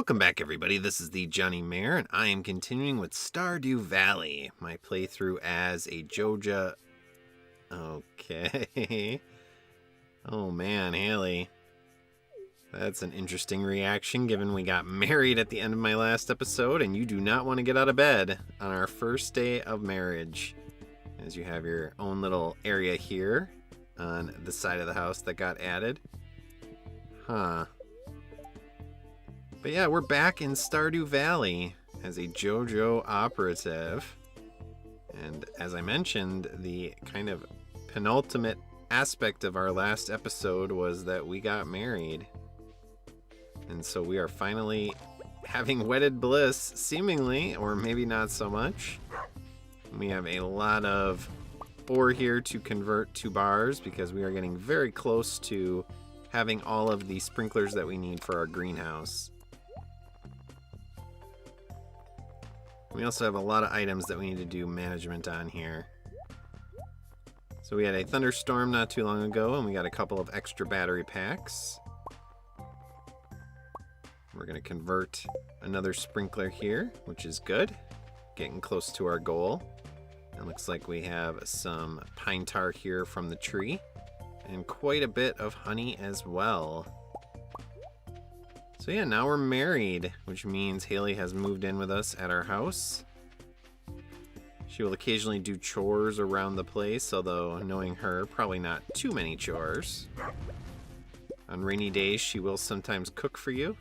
Welcome back, everybody. This is the Johnny-mar, and I am continuing with Stardew Valley, my playthrough as a Joja... Okay. Oh man, Haley. That's an interesting reaction, given we got married at the end of my last episode, and you do not want to get out of bed on our first day of marriage. As you have your own little area here on the side of the house that got added. Huh. But yeah, we're back in Stardew Valley as a Jojo Operative. And as I mentioned, the kind of penultimate aspect of our last episode was that we got married. And so we are finally having wedded bliss, seemingly, or maybe not so much. We have a lot of ore here to convert to bars because we are getting very close to having all of the sprinklers that we need for our greenhouse. We also have a lot of items that we need to do management on here. So we had a thunderstorm not too long ago, and we got a couple of extra battery packs. We're going to convert another sprinkler here, which is good. Getting close to our goal. It looks like we have some pine tar here from the tree, and quite a bit of honey as well. So yeah, now we're married, which means Haley has moved in with us at our house. She will occasionally do chores around the place, although knowing her, probably not too many chores. On rainy days, she will sometimes cook for you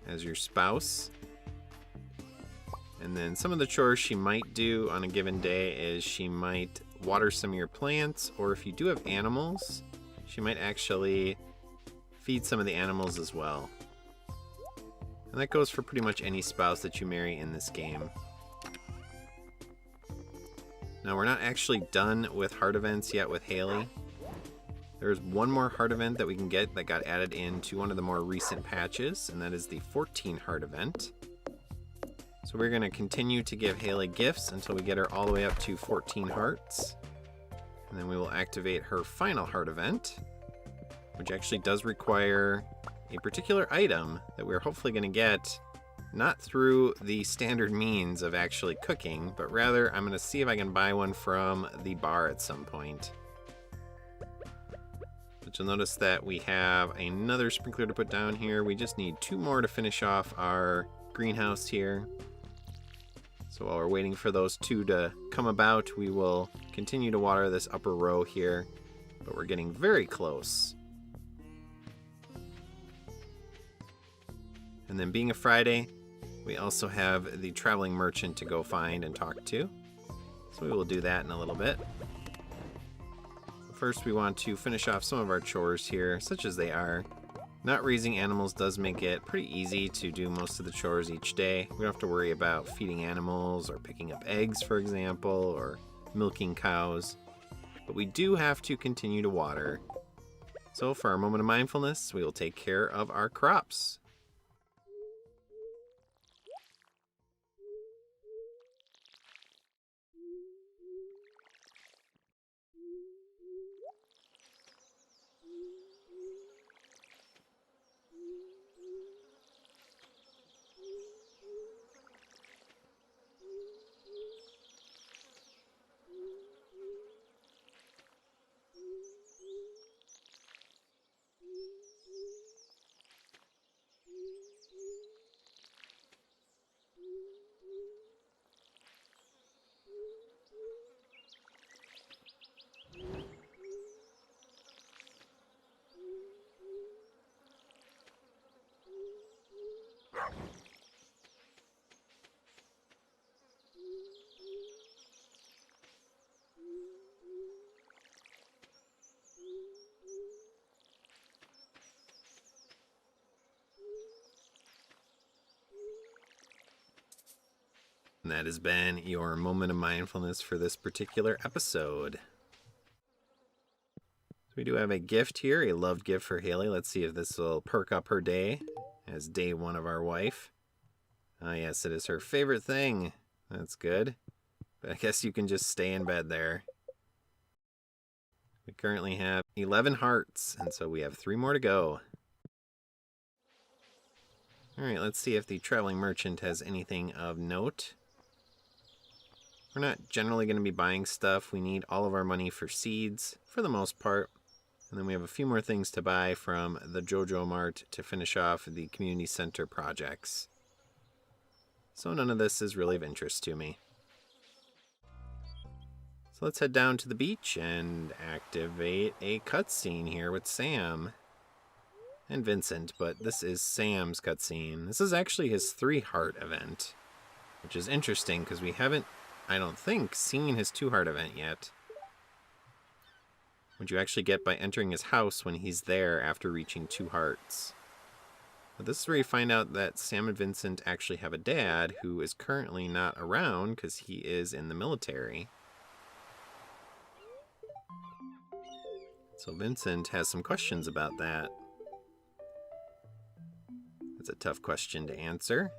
as your spouse. And then some of the chores she might do on a given day is she might water some of your plants, or if you do have animals, she might actually feed some of the animals as well. And that goes for pretty much any spouse that you marry in this game. Now, we're not actually done with heart events yet with Haley. There's one more heart event that we can get that got added into one of the more recent patches, and that is the 14 heart event. So we're going to continue to give Haley gifts until we get her all the way up to 14 hearts. And then we will activate her final heart event, which actually does require a particular item that we're hopefully going to get not through the standard means of actually cooking, but rather I'm going to see if I can buy one from the bar at some point. But you'll notice that we have another sprinkler to put down here. We just need 2 more to finish off our greenhouse here. So while we're waiting for those 2 to come about, we will continue to water this upper row here, but we're getting very close. And then being a Friday, we also have the traveling merchant to go find and talk to. So we will do that in a little bit. First, we want to finish off some of our chores here, such as they are. Not raising animals does make it pretty easy to do most of the chores each day. We don't have to worry about feeding animals or picking up eggs, for example, or milking cows. But we do have to continue to water. So for our moment of mindfulness, we will take care of our crops. And that has been your moment of mindfulness for this particular episode. So we do have a gift here, a loved gift for Haley. Let's see if this will perk up her day as day 1 of our wife. Ah, yes, it is her favorite thing. That's good. But I guess you can just stay in bed there. We currently have 11 hearts, and so we have 3 more to go. Alright, let's see if the traveling merchant has anything of note. We're not generally going to be buying stuff. We need all of our money for seeds, for the most part. And then we have a few more things to buy from the Jojo Mart to finish off the community center projects. So none of this is really of interest to me. So let's head down to the beach and activate a cutscene here with Sam and Vincent, but this is Sam's cutscene. This is actually his 3-heart event, which is interesting because we haven't, I don't think, seen his 2-heart event yet. Which you actually get by entering his house when he's there after reaching 2 hearts. But this is where you find out that Sam and Vincent actually have a dad who is currently not around because he is in the military. So Vincent has some questions about that. It's a tough question to answer.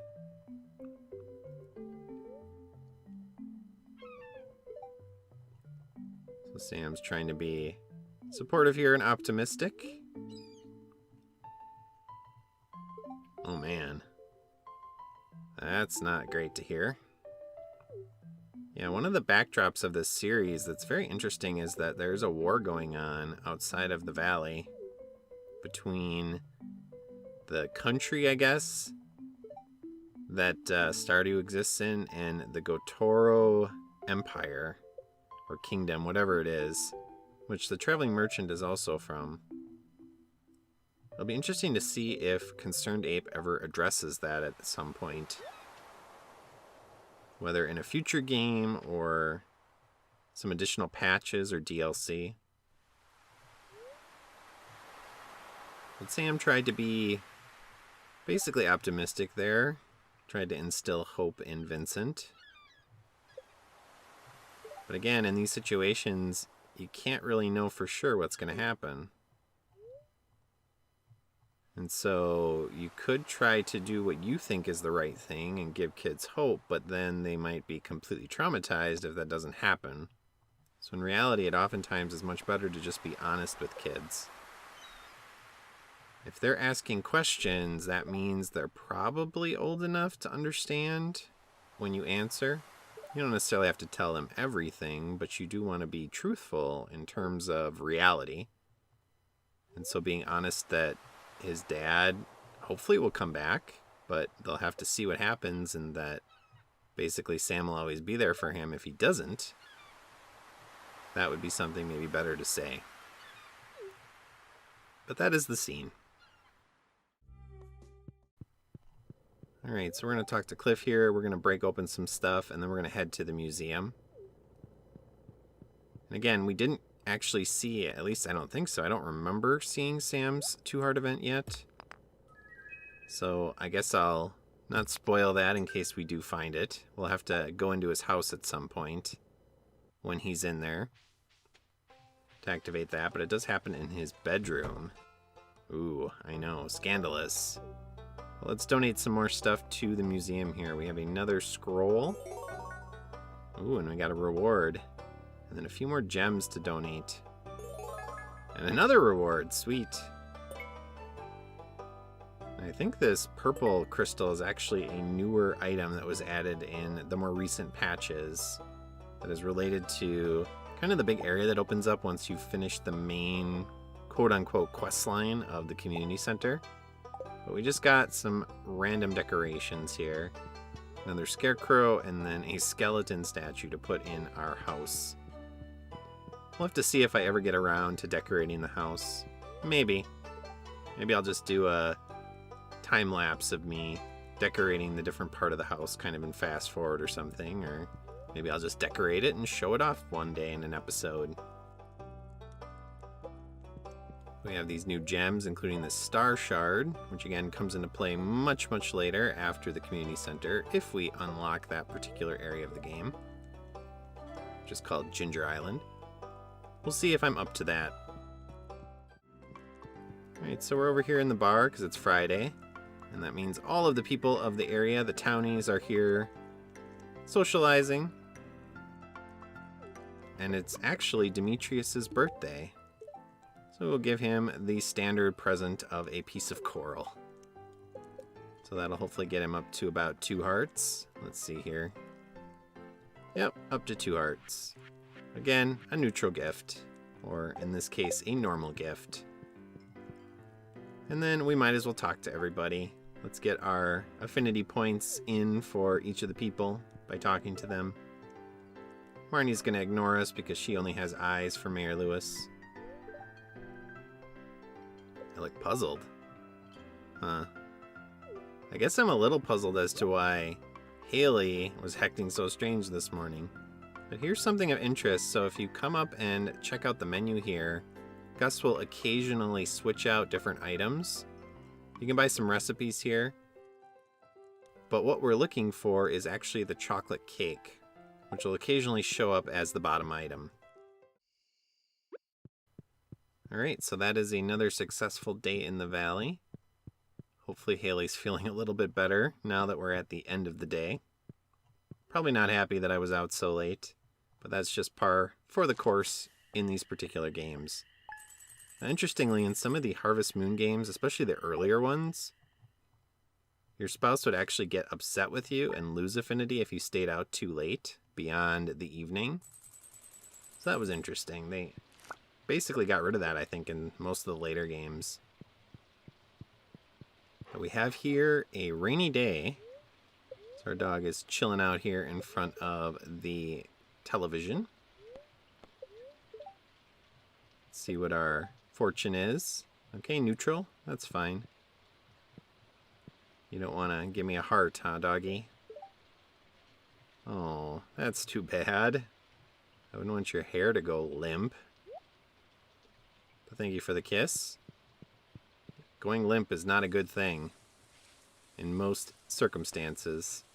So Sam's trying to be supportive here and optimistic. Oh man. That's not great to hear. Yeah, one of the backdrops of this series that's very interesting is that there's a war going on outside of the valley between the country, I guess, that Stardew exists in, and the Gotoro Empire, or Kingdom, whatever it is, which the Traveling Merchant is also from. It'll be interesting to see if Concerned Ape ever addresses that at some point. Whether in a future game or some additional patches or DLC. But Sam tried to be basically optimistic there. Tried to instill hope in Vincent. But again, in these situations, you can't really know for sure what's going to happen. And so you could try to do what you think is the right thing and give kids hope, but then they might be completely traumatized if that doesn't happen. So in reality, it oftentimes is much better to just be honest with kids. If they're asking questions, that means they're probably old enough to understand when you answer. You don't necessarily have to tell them everything, but you do want to be truthful in terms of reality. And so being honest that his dad hopefully will come back, but they'll have to see what happens, and that basically Sam will always be there for him if he doesn't. That would be something maybe better to say. But that is the scene. Alright, so we're going to talk to Cliff here. We're going to break open some stuff, and then we're going to head to the museum. And again, we didn't actually see, at least I don't think so. I don't remember seeing Sam's 2-heart event yet. So I guess I'll not spoil that in case we do find it. We'll have to go into his house at some point when he's in there to activate that, but it does happen in his bedroom. Ooh, I know, scandalous. Well, let's donate some more stuff to the museum here. We have another scroll. Ooh, and we got a reward. And then a few more gems to donate. And another reward, sweet. And I think this purple crystal is actually a newer item that was added in the more recent patches. That is related to kind of the big area that opens up once you finish the main quote-unquote quest line of the community center. But we just got some random decorations here. Another scarecrow and then a skeleton statue to put in our house. We'll have to see if I ever get around to decorating the house. Maybe. Maybe I'll just do a time lapse of me decorating the different part of the house kind of in fast forward or something, or maybe I'll just decorate it and show it off one day in an episode. We have these new gems, including the Star Shard, which again comes into play much, much later after the community center, if we unlock that particular area of the game, which is called Ginger Island. We'll see if I'm up to that. Alright, so we're over here in the bar because it's Friday, and that means all of the people of the area, the townies, are here socializing. And it's actually Demetrius's birthday. So we'll give him the standard present of a piece of coral. So that'll hopefully get him up to about 2 hearts. Let's see here. Yep, up to 2 hearts. Again, a neutral gift. Or in this case, a normal gift. And then we might as well talk to everybody. Let's get our affinity points in for each of the people by talking to them. Marnie's going to ignore us because she only has eyes for Mayor Lewis. I look puzzled. Huh. I guess I'm a little puzzled as to why Haley was acting so strange this morning. But here's something of interest. So if you come up and check out the menu here, Gus will occasionally switch out different items. You can buy some recipes here. But what we're looking for is actually the chocolate cake, which will occasionally show up as the bottom item. Alright, so that is another successful day in the valley. Hopefully Haley's feeling a little bit better now that we're at the end of the day. Probably not happy that I was out so late, but that's just par for the course in these particular games. Now, interestingly, in some of the Harvest Moon games, especially the earlier ones, your spouse would actually get upset with you and lose affinity if you stayed out too late beyond the evening. So that was interesting. They basically got rid of that, I think, in most of the later games. But we have here a rainy day. So our dog is chilling out here in front of the television. Let's see what our fortune is. Okay, neutral. That's fine. You don't want to give me a heart, huh, doggy? Oh, that's too bad. I wouldn't want your hair to go limp. But thank you for the kiss. Going limp is not a good thing in most circumstances.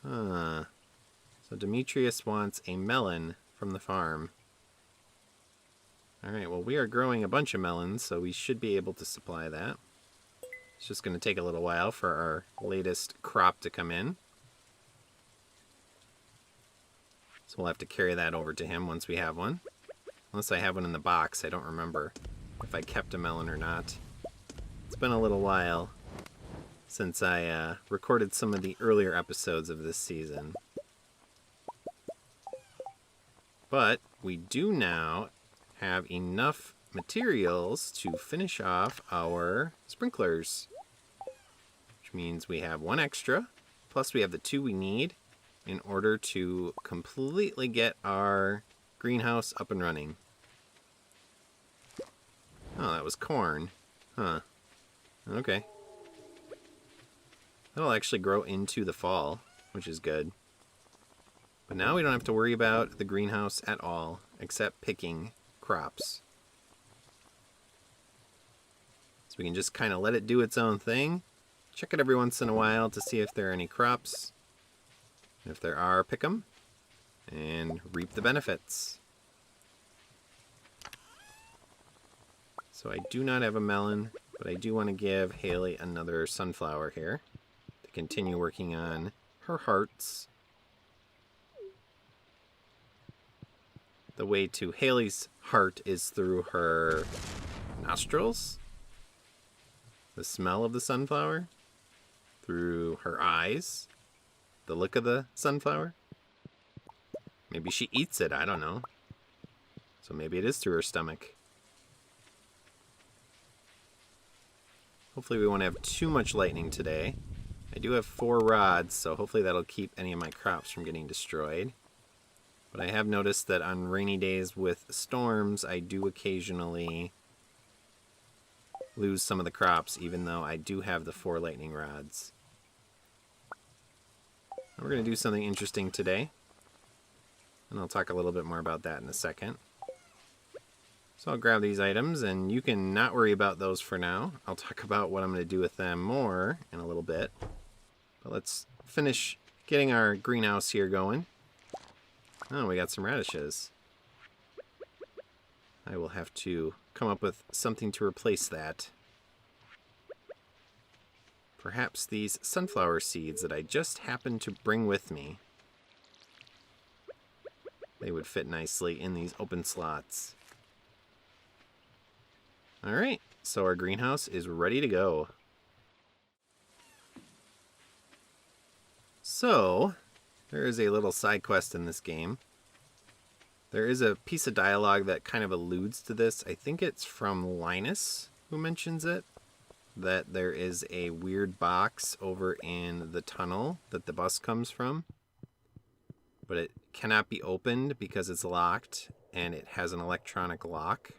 Huh. So Demetrius wants a melon from the farm. Alright, well we are growing a bunch of melons, so we should be able to supply that. It's just going to take a little while for our latest crop to come in. So we'll have to carry that over to him once we have one. Unless I have one in the box, I don't remember if I kept a melon or not. It's been a little while since I recorded some of the earlier episodes of this season. But we do now have enough materials to finish off our sprinklers. Which means we have one extra, plus we have the 2 we need in order to completely get our greenhouse up and running. Oh, that was corn. Huh. Okay. That'll actually grow into the fall, which is good. But now we don't have to worry about the greenhouse at all, except picking crops. So we can just kind of let it do its own thing. Check it every once in a while to see if there are any crops. And if there are, pick them. And reap the benefits. So I do not have a melon, but I do want to give Haley another sunflower here to continue working on her hearts. The way to Haley's heart is through her nostrils, the smell of the sunflower, through her eyes, the look of the sunflower. Maybe she eats it, I don't know. So maybe it is through her stomach. Hopefully we won't have too much lightning today. I do have 4 rods, so hopefully that'll keep any of my crops from getting destroyed. But I have noticed that on rainy days with storms, I do occasionally lose some of the crops, even though I do have the 4 lightning rods. We're going to do something interesting today, and I'll talk a little bit more about that in a second. So I'll grab these items, and you can not worry about those for now. I'll talk about what I'm going to do with them more in a little bit. But let's finish getting our greenhouse here going. Oh, we got some radishes. I will have to come up with something to replace that. Perhaps these sunflower seeds that I just happened to bring with me. They would fit nicely in these open slots. Alright, so our greenhouse is ready to go. So, there is a little side quest in this game. There is a piece of dialogue that kind of alludes to this. I think it's from Linus who mentions it. That there is a weird box over in the tunnel that the bus comes from. But it cannot be opened because it's locked and it has an electronic lock.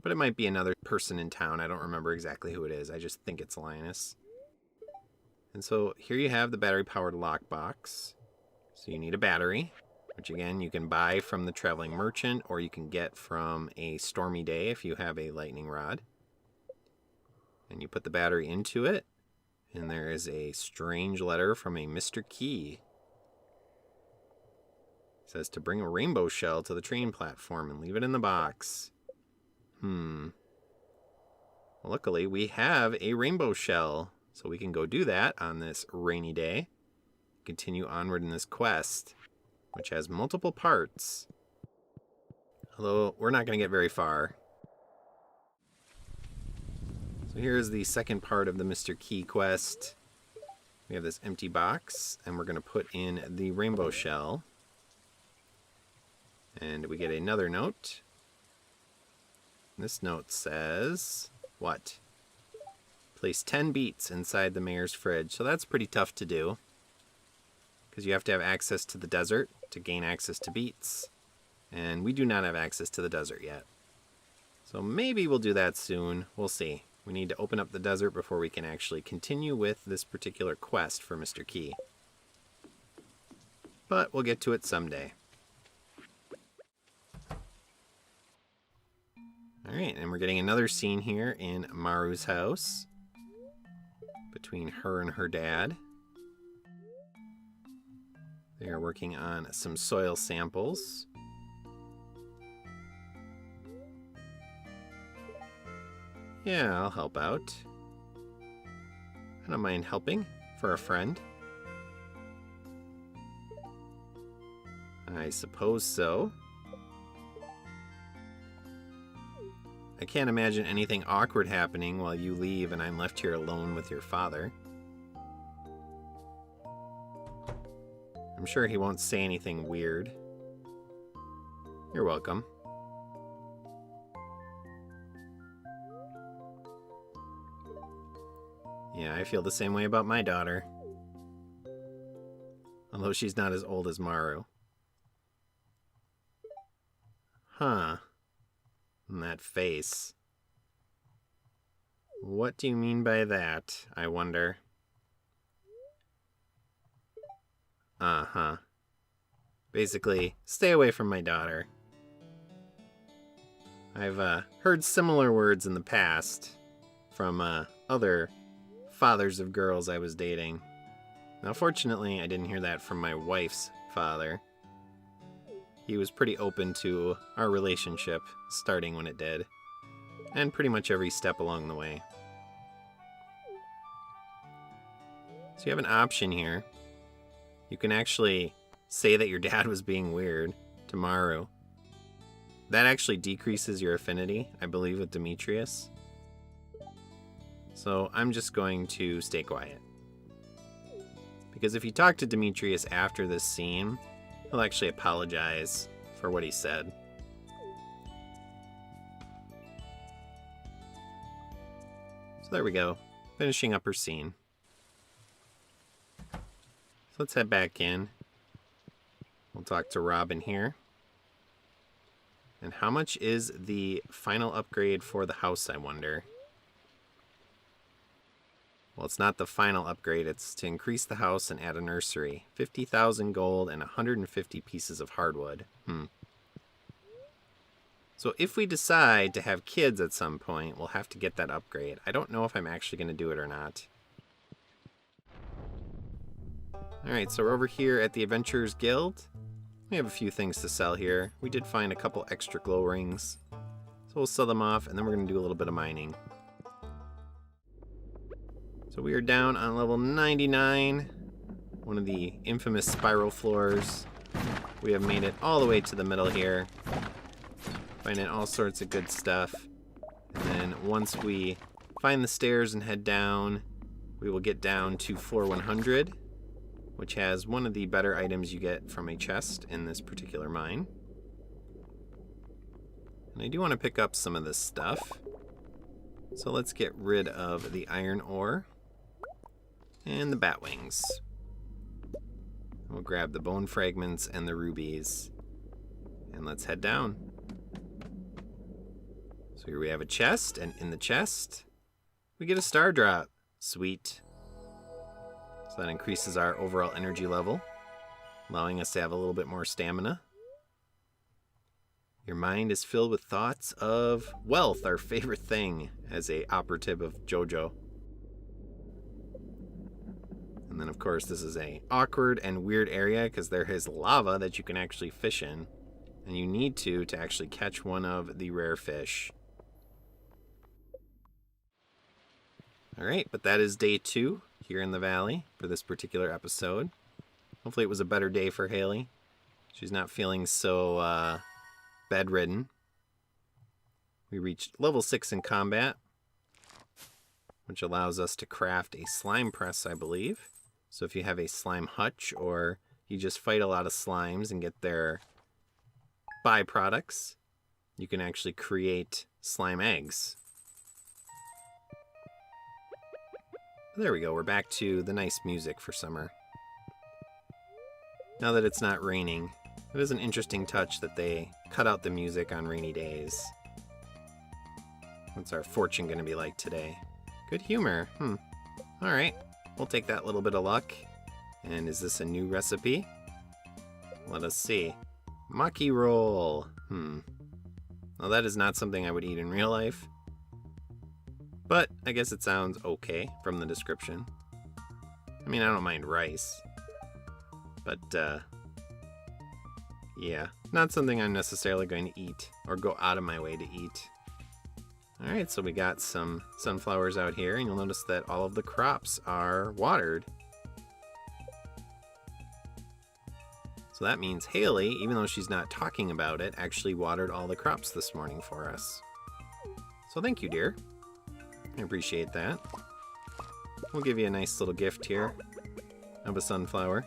But it might be another person in town. I don't remember exactly who it is. I just think it's Linus. And so here you have the battery-powered lockbox. So you need a battery, which again you can buy from the traveling merchant or you can get from a stormy day if you have a lightning rod. And you put the battery into it, and there is a strange letter from a Mr. Key. It says to bring a rainbow shell to the train platform and leave it in the box. Well, luckily, we have a rainbow shell, so we can go do that on this rainy day. Continue onward in this quest, which has multiple parts. Although, we're not going to get very far. So here's the second part of the Mr. Key quest. We have this empty box, and we're going to put in the rainbow shell. And we get another note. This note says, what? Place 10 beets inside the mayor's fridge. So that's pretty tough to do, because you have to have access to the desert to gain access to beets. And we do not have access to the desert yet. So maybe we'll do that soon. We'll see. We need to open up the desert before we can actually continue with this particular quest for Mr. Key. But we'll get to it someday. Alright, and we're getting another scene here in Maru's house. Between her and her dad. They are working on some soil samples. Yeah, I'll help out. I don't mind helping for a friend. I suppose so. I can't imagine anything awkward happening while you leave and I'm left here alone with your father. I'm sure he won't say anything weird. You're welcome. Yeah, I feel the same way about my daughter. Although she's not as old as Maru. Huh. And that face. What do you mean by that, I wonder? Uh-huh. Basically, stay away from my daughter. I've heard similar words in the past from other fathers of girls I was dating. Now, fortunately, I didn't hear that from my wife's father. He was pretty open to our relationship starting when it did, and pretty much every step along the way. So you have an option here. You can actually say that your dad was being weird to Maru. That actually decreases your affinity, I believe, with Demetrius. So I'm just going to stay quiet. Because if you talk to Demetrius after this scene, he'll actually apologize for what he said. So there we go, finishing up her scene. So let's head back in. We'll talk to Robin here. And how much is the final upgrade for the house, I wonder? Well, it's not the final upgrade. It's to increase the house and add a nursery. 50,000 gold and 150 pieces of hardwood. So if we decide to have kids at some point, we'll have to get that upgrade. I don't know if I'm actually going to do it or not. Alright, so we're over here at the Adventurers Guild. We have a few things to sell here. We did find a couple extra glow rings. So we'll sell them off, and then we're going to do a little bit of mining. So we are down on level 99, one of the infamous spiral floors. We have made it all the way to the middle here, finding all sorts of good stuff. And then once we find the stairs and head down, we will get down to floor 100. which has one of the better items you get from a chest in this particular mine. And I do want to pick up some of this stuff. So let's get rid of the iron ore and the bat wings. We'll grab the bone fragments and the rubies. And let's head down. So here we have a chest, and in the chest, we get a star drop. Sweet. So that increases our overall energy level, allowing us to have a little bit more stamina. Your mind is filled with thoughts of wealth, our favorite thing as a operative of Jojo. And then, of course, this is a awkward and weird area because there is lava that you can actually fish in. And you need to actually catch one of the rare fish. Alright, but that is day 2 here in the valley for this particular episode. Hopefully it was a better day for Haley. She's not feeling so bedridden. We reached level 6 in combat, which allows us to craft a slime press, I believe. So if you have a slime hutch, or you just fight a lot of slimes and get their byproducts, you can actually create slime eggs. There we go, we're back to the nice music for summer. Now that it's not raining, it is an interesting touch that they cut out the music on rainy days. What's our fortune going to be like today? Good humor. Alright, we'll take that little bit of luck. And is this a new recipe? Let us see. Maki roll. Well, that is not something I would eat in real life. But I guess it sounds okay from the description. I mean, I don't mind rice. But, yeah, not something I'm necessarily going to eat or go out of my way to eat. Alright, so we got some sunflowers out here, and you'll notice that all of the crops are watered. So that means Haley, even though she's not talking about it, actually watered all the crops this morning for us. So thank you, dear. I appreciate that. We'll give you a nice little gift here of a sunflower.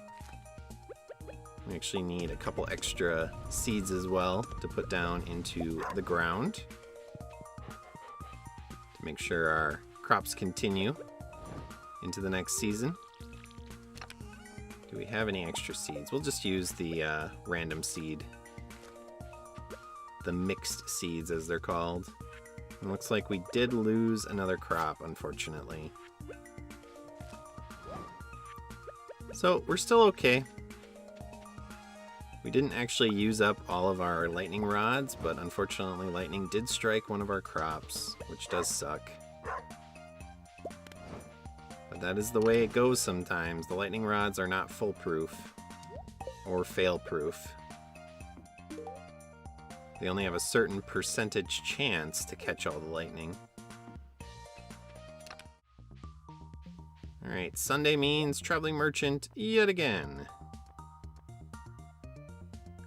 We actually need a couple extra seeds as well to put down into the ground to make sure our crops continue into the next season. Do we have any extra seeds? We'll just use the random seed. The mixed seeds, as they're called. It looks like we did lose another crop, unfortunately. So, we're still okay. We didn't actually use up all of our lightning rods, but unfortunately lightning did strike one of our crops, which does suck. But that is the way it goes sometimes. The lightning rods are not foolproof or fail-proof. They only have a certain percentage chance to catch all the lightning. Alright, Sunday means traveling merchant yet again.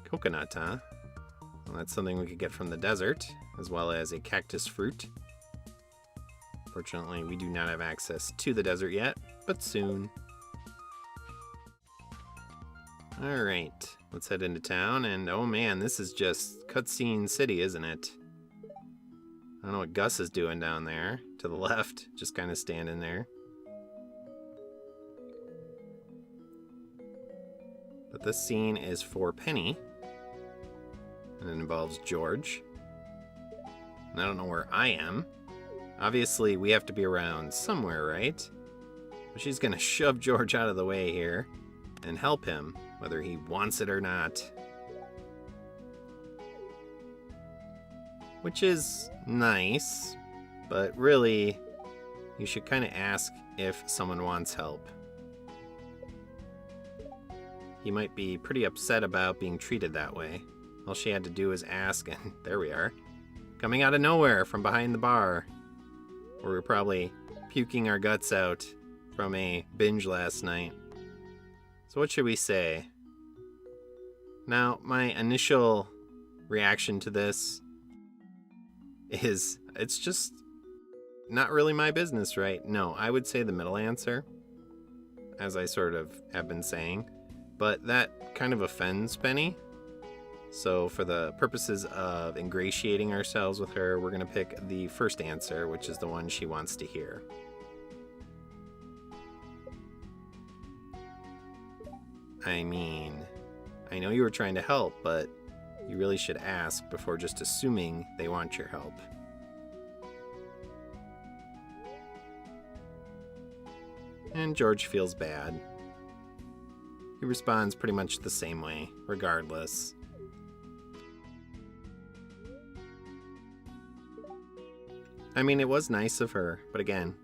Coconut, huh? Well, that's something we could get from the desert, as well as a cactus fruit. Fortunately, we do not have access to the desert yet, but soon. Alright, let's head into town, and oh man, this is just cutscene city, isn't it? I don't know what Gus is doing down there, to the left, just kind of standing there. But this scene is for Penny, and it involves George. And I don't know where I am. Obviously, we have to be around somewhere, right? But she's gonna shove George out of the way here and help him, whether he wants it or not. Which is nice, but really, you should kind of ask if someone wants help. He might be pretty upset about being treated that way. All she had to do was ask, and there we are. Coming out of nowhere from behind the bar, where we were probably puking our guts out from a binge last night. So what should we say? Now, my initial reaction to this is, it's just not really my business, right? No, I would say the middle answer. as I sort of have been saying, but that kind of offends Penny. So for the purposes of ingratiating ourselves with her, we're going to pick the first answer, which is the one she wants to hear. I mean, I know you were trying to help, but you really should ask before just assuming they want your help. And George feels bad. He responds pretty much the same way, regardless. I mean, it was nice of her, but again,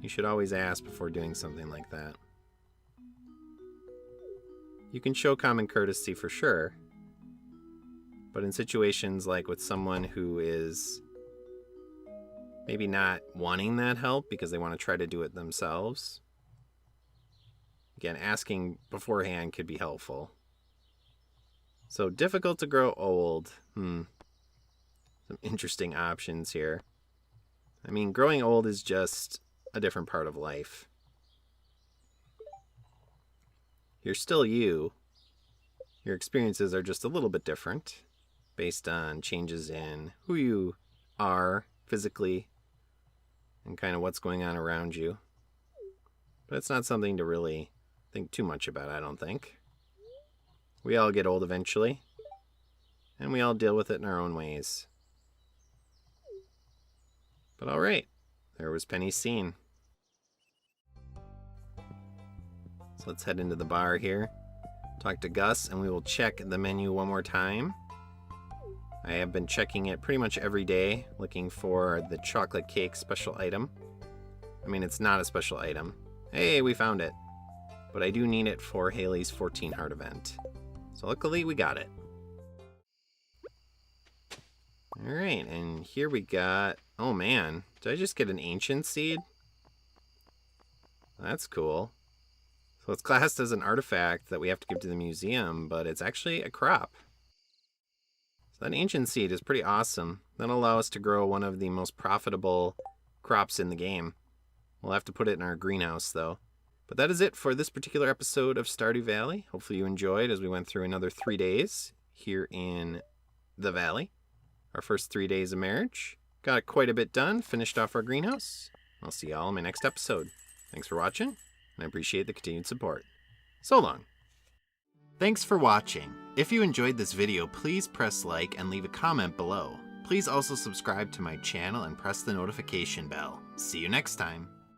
you should always ask before doing something like that. You can show common courtesy for sure, but in situations like with someone who is maybe not wanting that help because they want to try to do it themselves, again, asking beforehand could be helpful. So difficult to grow old. Some interesting options here. I mean, growing old is just a different part of life. You're still you. Your experiences are just a little bit different based on changes in who you are physically and kind of what's going on around you. But it's not something to really think too much about, I don't think. We all get old eventually, and we all deal with it in our own ways. But all right, there was Penny's scene. So let's head into the bar here, talk to Gus, and we will check the menu one more time. I have been checking it pretty much every day, looking for the chocolate cake special item. I mean, it's not a special item. Hey, we found it. But I do need it for Haley's 14 heart event. So luckily we got it. All right, and here we got, oh man, did I just get an ancient seed? That's cool. So it's classed as an artifact that we have to give to the museum, but it's actually a crop. So that ancient seed is pretty awesome. That'll allow us to grow one of the most profitable crops in the game. We'll have to put it in our greenhouse though. But that is it for this particular episode of Stardew Valley. Hopefully you enjoyed as we went through another 3 days here in the valley. Our first 3 days of marriage. Got quite a bit done, finished off our greenhouse. I'll see y'all in my next episode. Thanks for watching, and I appreciate the continued support. So long. Thanks for watching. If you enjoyed this video, please press like and leave a comment below. Please also subscribe to my channel and press the notification bell. See you next time.